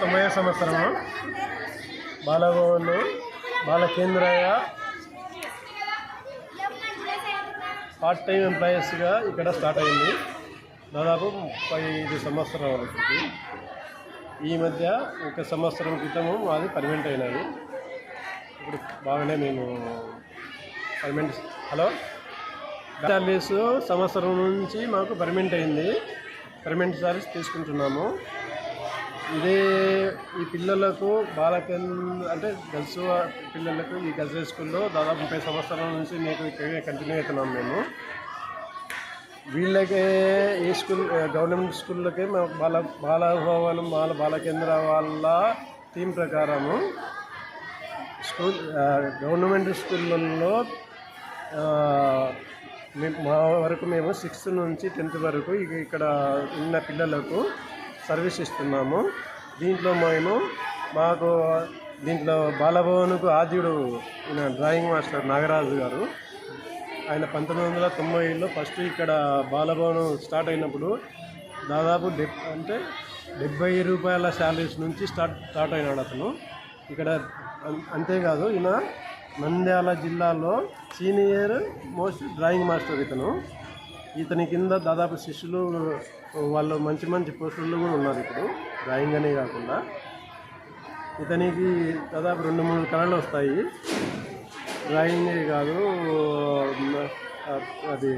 1990 సంవత్సరము Bal Bhavan బాలకేంద్రయ్య part time ఎంప్లాయీస్గా ఇక్కడ start అయింది. దాదాపు 35 సంవత్సరాలకి. ఈ మధ్య 1 సంవత్సరం క్రితము మాది పర్మనెంట్ అయినది. ఇప్పుడు బాగానే మేము పర్మనెంట్ చార్జెస్ సంవత్సరం నుంచి మాకు పర్మనెంట్ అయింది. పర్మనెంట్ చార్జెస్ తీసుకుంటున్నాము. ఇదే ఈ పిల్లలకు అంటే గర్ల్స్ పిల్లలకు ఈ గర్ల్స్ స్కూల్లో దాదాపు 30 సంవత్సరాల నుంచి మీకు ఇక్కడే కంటిన్యూ అవుతున్నాము మేము. వీళ్ళకే ఈ స్కూల్ గవర్నమెంట్ స్కూళ్ళకే బాలభవనం బాలకేంద్ర వాళ్ళ థీమ్ ప్రకారము గవర్నమెంట్ స్కూళ్ళల్లో మా వరకు మేము 6th నుంచి 10th వరకు ఇక్కడ ఉన్న పిల్లలకు సర్వీస్ ఇస్తున్నాము. దీంట్లో దీంట్లో బాలభవన్కు ఆద్యుడు ఈయన డ్రాయింగ్ మాస్టర్ నాగరాజు గారు. ఆయన 1990లో ఫస్ట్ ఇక్కడ బాలభవన్ స్టార్ట్ అయినప్పుడు దాదాపు 70 రూపాయల శాలరీస్ నుంచి స్టార్ట్ అయినాడు అతను ఇక్కడ. అంతేకాదు ఈయన నంద్యాల జిల్లాలో సీనియర్ మోస్ట్ డ్రాయింగ్ మాస్టర్ ఇతని కింద దాదాపు శిష్యులు వాళ్ళు మంచి పోస్టులు కూడా ఉన్నారు ఇప్పుడు డ్రాయింగ్ అనే కాకుండా. ఇతనికి దాదాపు 2-3 కళలు వస్తాయి. డ్రాయింగే కాదు, అది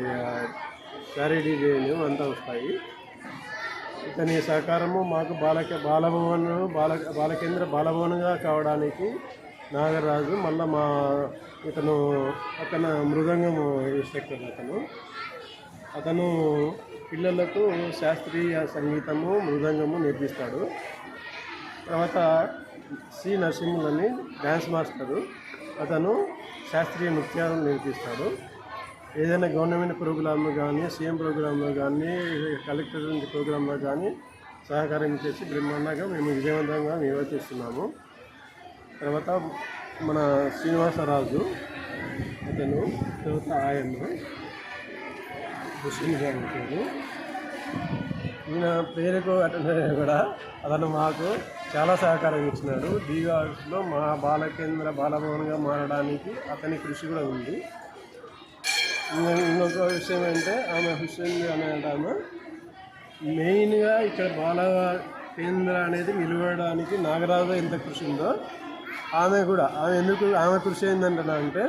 శారీ డిజైన్ అంతా వస్తాయి. ఇతని సహకారము మాకు బాలకేంద్ర బాలభవన్గా కావడానికి నాగరాజు, మళ్ళీ ఇతను పక్కన మృదంగము ఇన్స్ట్రక్టర్ అతను పిల్లలకు శాస్త్రీయ సంగీతము మృదంగము నేర్పిస్తాడు. తర్వాత సి నరసింహులని డ్యాన్స్ మాస్టరు, అతను శాస్త్రీయ నృత్యాలు నేర్పిస్తాడు. ఏదైనా గవర్నమెంట్ ప్రోగ్రాంలో కానీ, సీఎం ప్రోగ్రాంలో కానీ, కలెక్టర్ ప్రోగ్రాంలో కానీ సహకారం చేసి బ్రహ్మాండంగా మేము విజయవంతంగా నిర్వర్తిస్తున్నాము. తర్వాత మన శ్రీనివాసరాజు అతను, తర్వాత ఆయన ముస్లిం గారు. ఈయన పేరుకు అటెండ్ కూడా అతను మాకు చాలా సహకారం ఇచ్చినాడు. దీవాలో మా బాలకేంద్ర బాలభవన్గా మారడానికి అతని కృషి కూడా ఉంది. ఇంకొక విషయం అంటే ఆమె హుస్సేన్ అనే ఆమె మెయిన్గా ఇక్కడ బాలకేంద్ర అనేది నిలవడానికి నాగరాజు ఎంత కృషి ఉందో ఆమె కృషి ఏంటంటే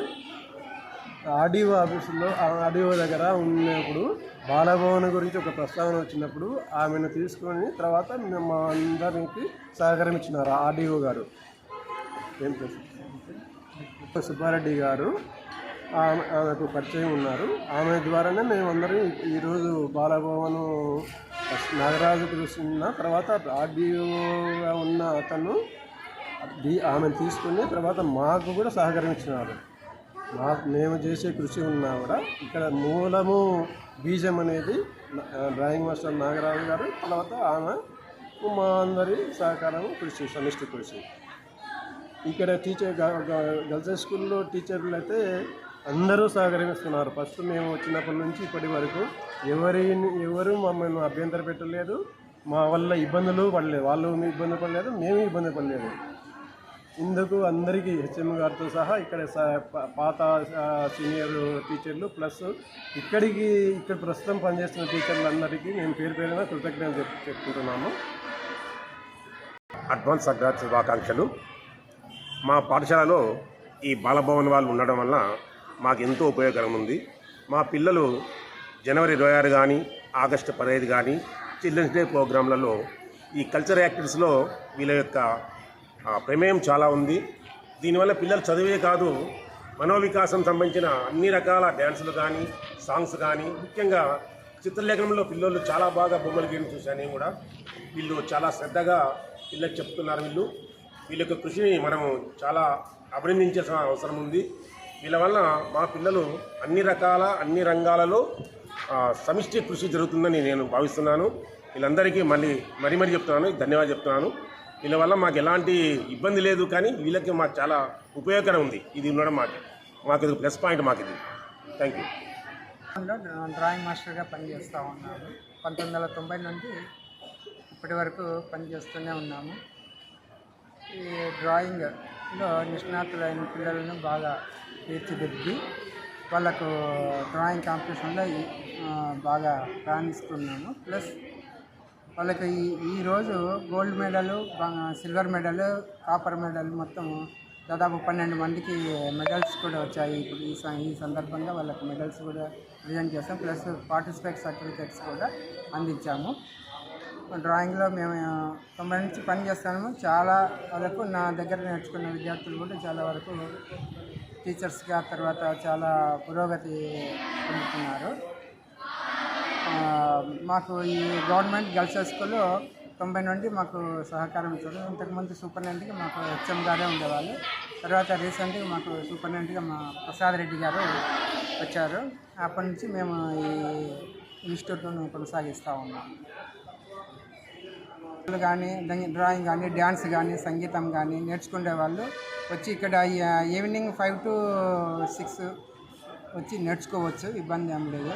ఆర్డీఓ ఆఫీసులో ఆర్డీఓ దగ్గర ఉన్నప్పుడు బాలభవన్ గురించి ఒక ప్రస్తావన వచ్చినప్పుడు ఆమెను తీసుకొని తర్వాత మా అందరికి సహకారం ఇచ్చినారు ఆర్డీఓ గారు. సుబ్బారెడ్డి గారు ఆమెకు పరిచయం ఉన్నారు. ఆమె ద్వారానే మేమందరం ఈరోజు బాలభవన్ నాగరాజు కృష్ణ తర్వాత ఆర్డీఓగా ఉన్న అతను ఆమెను తీసుకుని తర్వాత మాకు కూడా సహకరించినారు. మేము చేసే కృషి ఉన్నా కూడా ఇక్కడ మూలము బీజం అనేది డ్రాయింగ్ మాస్టర్ నాగరాజు గారు, తర్వాత ఆమె మా అందరి సహకారం కృషి, సమిష్టి కృషి. ఇక్కడ గర్ల్స్ స్కూల్లో టీచర్లు అయితే అందరూ సహకరిస్తున్నారు. ఫస్ట్ మేము వచ్చినప్పటి నుంచి ఇప్పటి వరకు ఎవరు మమ్మల్ని అభ్యంతరం పెట్టలేదు. మా వల్ల ఇబ్బందులు పడలేదు, వాళ్ళు ఇబ్బంది పడలేదు, మేము ఇబ్బంది పడలేదు. ఇందుకు అందరికీ హెచ్ఎం గారితో సహా ఇక్కడ పాత సీనియర్ టీచర్లు ప్లస్ ఇక్కడ ప్రస్తుతం పనిచేస్తున్న టీచర్లు అందరికీ నేను పేరున కృతజ్ఞతలు చెప్పుకుంటున్నాను. అడ్వాన్స్ సంక్రాంతి శుభాకాంక్షలు. మా పాఠశాలలో ఈ బాలభవన్ వాళ్ళు ఉండడం వల్ల మాకు ఎంతో ఉపయోగకరం ఉంది. మా పిల్లలు జనవరి 26 కానీ, ఆగస్టు 15 కానీ చిల్డ్రన్స్ డే ప్రోగ్రాంలలో ఈ కల్చరల్ యాక్టివిటీస్లో వీళ్ళ యొక్క ప్రమేయం చాలా ఉంది. దీనివల్ల పిల్లలు చదివే కాదు, మనోవికాసం సంబంధించిన అన్ని రకాల డ్యాన్సులు కానీ, సాంగ్స్ కానీ, ముఖ్యంగా చిత్రలేఖనంలో పిల్లలు చాలా బాగా బొమ్మలు గీయడం చూశాను నేను కూడా. వీళ్ళు చాలా శ్రద్ధగా పిల్లలకు చెప్తున్నారు. వీళ్ళ యొక్క కృషిని మనము చాలా అభినందించాల్సిన అవసరం ఉంది. వీళ్ళ వల్ల మా పిల్లలు అన్ని రంగాలలో సమిష్టి కృషి జరుగుతుందని నేను భావిస్తున్నాను. వీళ్ళందరికీ మరీ చెప్తున్నాను, ధన్యవాదాలు చెప్తున్నాను. వీళ్ళ వల్ల మాకు ఎలాంటి ఇబ్బంది లేదు, కానీ వీళ్ళకి మాకు చాలా ఉపయోగకరం ఉంది. ఇది ఉండడం మాకు ఇది ప్లస్ పాయింట్ మాకు ఇది. Thank you. డ్రాయింగ్ మాస్టర్గా పనిచేస్తూ ఉన్నాను. 1990 నుండి ఇప్పటి వరకు పనిచేస్తూనే ఉన్నాము. ఈ డ్రాయింగ్లో నిష్ణాతులైన పిల్లలను బాగా తీర్చిదిద్ది వాళ్ళకు డ్రాయింగ్ కాంపిటీషన్లో బాగా రాణిస్తున్నాము. ప్లస్ వాళ్ళకి ఈరోజు gold medal, silver medal, copper medal మొత్తం దాదాపు 12 మందికి మెడల్స్ కూడా వచ్చాయి. ఇప్పుడు ఈ సందర్భంగా వాళ్ళకి మెడల్స్ కూడా ప్రజెంట్ చేస్తాం. ప్లస్ పార్టిసిపేట్ సర్టిఫికేట్స్ కూడా అందించాము. డ్రాయింగ్లో మేము 90 నుంచి పని చేస్తాము. చాలా వరకు నా దగ్గర నేర్చుకున్న విద్యార్థులు కూడా చాలా వరకు టీచర్స్గా తర్వాత చాలా పురోగతి పొందుతున్నారు. మాకు ఈ గవర్నమెంట్ గర్ల్స్ హై స్కూల్లో 90 నుండి మాకు సహకారం ఇచ్చారు. ఇంతకుముందు సూపరింటెండెంట్గా మాకు హెచ్ఎం గారే ఉండేవాళ్ళు. తర్వాత రీసెంట్గా మాకు సూపరింటెండెంట్గా మా ప్రసాద్ రెడ్డి గారు వచ్చారు. అప్పటి నుంచి మేము ఈ ఇన్స్టిట్యూట్ను కొనసాగిస్తూ ఉన్నాం. కానీ డ్రాయింగ్ కానీ, డ్యాన్స్ కానీ, సంగీతం కానీ నేర్చుకునే వాళ్ళు వచ్చి ఇక్కడ ఈవినింగ్ 5 to 6 వచ్చి నేర్చుకోవచ్చు. ఇబ్బంది ఏం లేదు.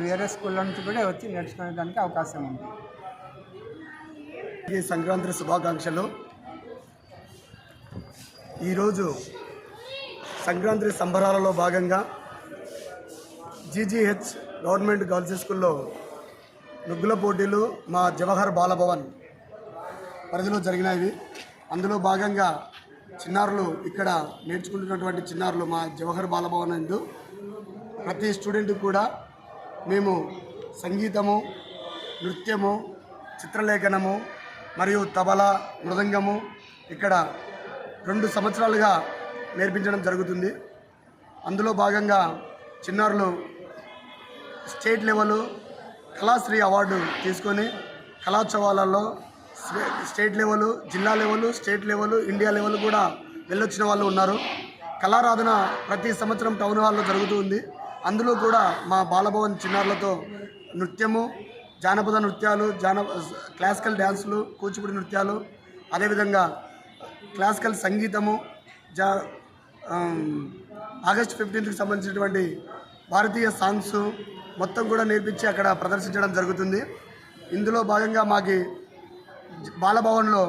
వేరే స్కూళ్ళ నుంచి కూడా వచ్చి నేర్చుకునేదానికి అవకాశం ఉంది. ఈ సంక్రాంతి శుభాకాంక్షలు. ఈరోజు సంక్రాంతి సంబరాలలో భాగంగా జీజీహెచ్ గవర్నమెంట్ గర్ల్స్ హై స్కూల్లో ముగ్గుల పోటీలు మా జవహర్ బాలభవన్ పరిధిలో జరిగినవి. అందులో భాగంగా చిన్నారులు ఇక్కడ నేర్చుకుంటున్నటువంటి చిన్నారులు మా జవహర్ బాలభవన్ నందు ప్రతి స్టూడెంట్ కూడా మేము సంగీతము, నృత్యము, చిత్రలేఖనము మరియు తబలా, మృదంగము ఇక్కడ 2 సంవత్సరాలుగా నేర్పించడం జరుగుతుంది. అందులో భాగంగా చిన్నారులు స్టేట్ లెవెల్ కళాశ్రీ అవార్డు తీసుకొని కళాోత్సవాలలో స్టేట్ లెవెల్, జిల్లా level, state level, India level కూడా వెళ్ళొచ్చిన వాళ్ళు ఉన్నారు. కళారాధన ప్రతి సంవత్సరం టౌన్ హాల్లో జరుగుతూ ఉంది. అందులో కూడా మా బాలభవన్ చిన్నారులతో నృత్యము, జానపద నృత్యాలు, క్లాసికల్ డ్యాన్సులు, కూచిపూడి నృత్యాలు, అదేవిధంగా క్లాసికల్ సంగీతము, ఆగస్ట్ 15కి సంబంధించినటువంటి భారతీయ సాంగ్స్ మొత్తం కూడా నేర్పించి అక్కడ ప్రదర్శించడం జరుగుతుంది. ఇందులో భాగంగా మాకు బాలభవన్లో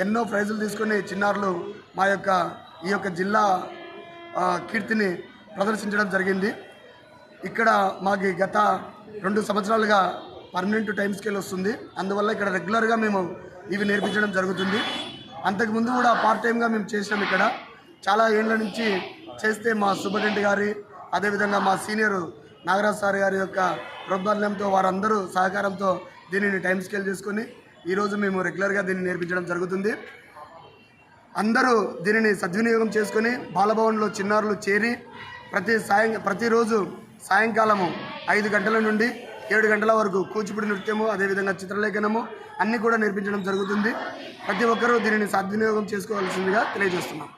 ఎన్నో ప్రైజులు తీసుకుని చిన్నారులు మా ఈ యొక్క జిల్లా కీర్తిని ప్రదర్శించడం జరిగింది. ఇక్కడ మాకు గత 2 సంవత్సరాలుగా పర్మనెంట్ టైం స్కేల్ వస్తుంది. అందువల్ల ఇక్కడ రెగ్యులర్గా మేము ఇవి నేర్పించడం జరుగుతుంది. అంతకుముందు కూడా పార్ట్ టైంగా మేము చేసినాం. ఇక్కడ చాలా ఏళ్ళ నుంచి చేస్తే మా సూపరింటెండెంట్ గారి, అదేవిధంగా మా సీనియర్ నాగరాజ్ సార్ గారి యొక్క ప్రోద్బలంతో, వారందరూ సహకారంతో దీనిని టైం స్కేల్ చేసుకొని ఈరోజు మేము రెగ్యులర్గా దీన్ని నేర్పించడం జరుగుతుంది. అందరూ దీనిని సద్వినియోగం చేసుకొని బాలభవన్లో చిన్నారులు చేరి ప్రతిరోజు సాయంకాలము 5 గంటల నుండి 7 గంటల వరకు కూచిపూడి నృత్యము, అదేవిధంగా చిత్రలేఖనము అన్నీ కూడా నేర్పించడం జరుగుతుంది. ప్రతి ఒక్కరూ దీనిని సద్వినియోగం చేసుకోవాల్సిందిగా తెలియజేస్తున్నాం.